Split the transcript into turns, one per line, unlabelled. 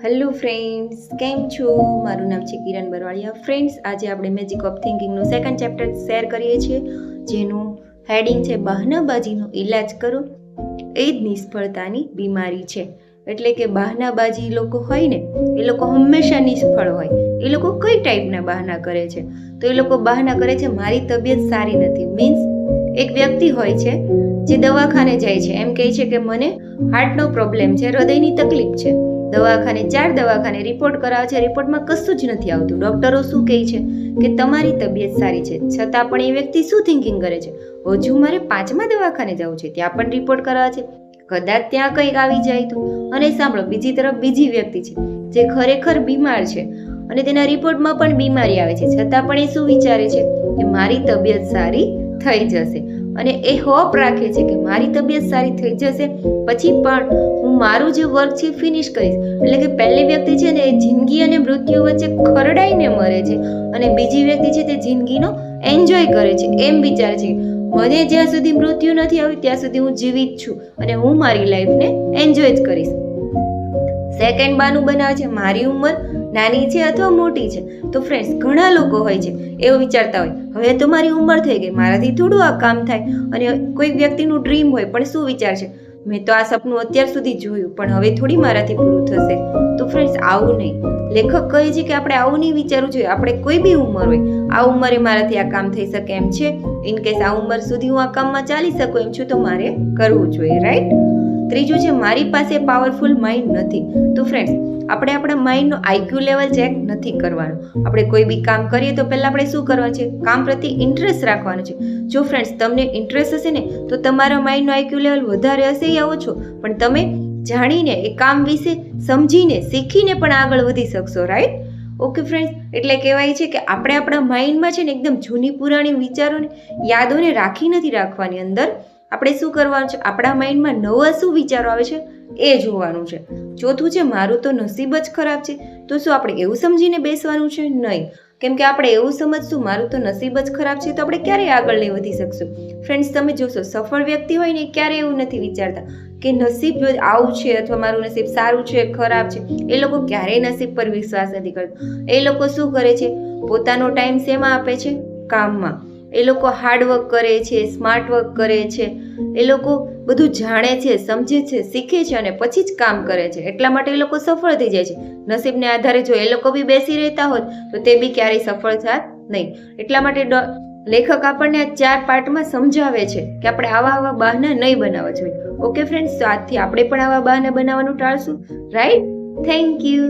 Hello friends, કેમ છો? મારું નામ છે કિરણ બરવાળિયા. ફ્રેન્ડ્સ, આજે આપણે મેજિક ઓફ થિંકિંગનું સેકન્ડ ચેપ્ટર શેર કરીએ છીએ, જેનું હેડિંગ છે બહાનાબાજીનો ઇલાજ કરો એ જ નિષ્ફળતાની બીમારી છે. એટલે કે બહાનાબાજી લોકો હોય ને, એ લોકો હંમેશા નિષ્ફળ હોય. એ લોકો કઈ ટાઈપના બહાના કરે છે? તો એ લોકો બહાના કરે છે મારી તબિયત સારી નથી. મીન્સ એક વ્યક્તિ હોય છે જે દવાખાને જાય છે, એમ કહે છે કે મને હાર્ટનો પ્રોબ્લેમ છે, હૃદયની તકલીફ છે. દવાખાને 4 દવાખાને રિપોર્ટ કરાવે છે, રિપોર્ટમાં કશું જ નથી આવતું. ડોક્ટરો શું કહે છે કે તમારી તબિયત સારી છે, છતાં પણ એ વ્યક્તિ શું થિંકિંગ કરે છે, હજુ મારે 5મા દવાખાને જવું છે, ત્યાં પણ રિપોર્ટ કરાવે છે, કદાચ ત્યાં કંઈક આવી જાય તો. અને સાંભળો, બીજી તરફ બીજી વ્યક્તિ છે જે ખરેખર બીમાર છે અને તેના રિપોર્ટમાં પણ બીમારી આવે છે, છતાં પણ એ શું વિચારે છે કે મારી તબિયત સારી થઈ જશે. અને એ હોપ રાખે છે કે મારી તબિયત સારી થઈ જશે પછી પણ હું મારું જે વર્ક છે ફિનિશ કરીશ. એટલે કે પહેલી વ્યક્તિ છે ને એ જિંદગી અને મૃત્યુ વચ્ચે ખરડાઈને મરે છે, અને બીજી વ્યક્તિ છે તે જિંદગીનો એન્જોય કરે છે. એમ વિચારે છે મને જ્યાં સુધી મૃત્યુ નથી આવ્યું ત્યાં સુધી હું જીવિત છું અને હું મારી લાઈફને એન્જોય જ કરીશ. સેકન્ડ બાનું બનાવે છે મારી ઉંમર નાની છે અથવા મોટી છે. તો ફ્રેન્ડ્સ, ઘણા લોકો હોય છે એવું વિચારતા હોય હવે તો મારી ઉંમર થઈ ગઈ, મારાથી થોડું આ કામ થાય. અને કોઈ વ્યક્તિનું ડ્રીમ હોય પણ શું વિચારશે, મેં તો આ સપનું અત્યાર સુધી જોયું પણ હવે થોડી મારાથી પૂરું થશે. તો ફ્રેન્ડ્સ, આવું નહીં. લેખક કહે છે કે આપણે આવું નહીં વિચારવું જોઈએ. આપણે કોઈ બી ઉંમર હોય, આ ઉંમરે મારાથી આ કામ થઈ શકે એમ છે, ઇનકેસ આ ઉંમર સુધી હું આ કામમાં ચાલી શકું એમ છું તો મારે કરવું જોઈએ, રાઈટ? ત્રીજું છે મારી પાસે પાવરફુલ માઇન્ડ નથી. તો ફ્રેન્ડ્સ, આપણે આપણા માઇન્ડનો આઈક્યુ લેવલ ચેક નથી કરવાનો. આપણે કોઈ બી કામ કરીએ તો પહેલાં આપણે શું કરવાનું છે, કામ પ્રત્યે ઇન્ટરેસ્ટ રાખવાનો છે. જો ફ્રેન્ડ્સ તમને ઇન્ટરેસ્ટ હશે ને તો તમારા માઇન્ડનો આઈક્યુ લેવલ વધારે હશે યા ઓછો, પણ તમે જાણીને એ કામ વિશે સમજીને શીખીને પણ આગળ વધી શકશો, રાઈટ? ઓકે ફ્રેન્ડ્સ, એટલે કહેવાય છે કે આપણે આપણા માઇન્ડમાં છે ને એકદમ જૂની પુરાણી વિચારોને, યાદોને રાખી નથી રાખવાની. અંદર આપણે શું કરવાનું છે, આપણા માઇન્ડમાં નવા શું વિચારો આવે છે એ જોવાનું છે. ચોથું છે મારું તો નસીબ જ ખરાબ છે. તો શું આપણે એવું સમજીને બેસવાનું છે? નહીં. કેમ કે આપણે એવું સમજશું મારું તો નસીબ જ ખરાબ છે તો આપણે ક્યારેય આગળ નહીં વધી શકશું. ફ્રેન્ડ્સ, તમે જોશો સફળ વ્યક્તિ હોય ને ક્યારેય એવું નથી વિચારતા કે નસીબ આવું છે અથવા મારું નસીબ સારું છે ખરાબ છે. એ લોકો ક્યારેય નસીબ પર વિશ્વાસ નથી કરતા. એ લોકો શું કરે છે, પોતાનો ટાઈમ શેમાં આપે છે? કામમાં. એ લોકો હાર્ડવર્ક કરે છે, સ્માર્ટ વર્ક કરે છે, એ લોકો બધું જાણે છે, સમજે છે, શીખે છે અને પછી જ કામ કરે છે. એટલા માટે એ લોકો સફળ થઈ જાય છે. નસીબને આધારે જો એ લોકો બી બેસી રહેતા હોત તો તે બી ક્યારેય સફળ થાત નહીં. એટલા માટે લેખક આપણને આ 4 પાર્ટમાં સમજાવે છે કે આપણે આવા બહાના નહીં બનાવવા જોઈએ. ઓકે ફ્રેન્ડ્સ, તો આજથી આપણે પણ આવા બહાના બનાવવાનું ટાળશું, રાઈટ? Thank you.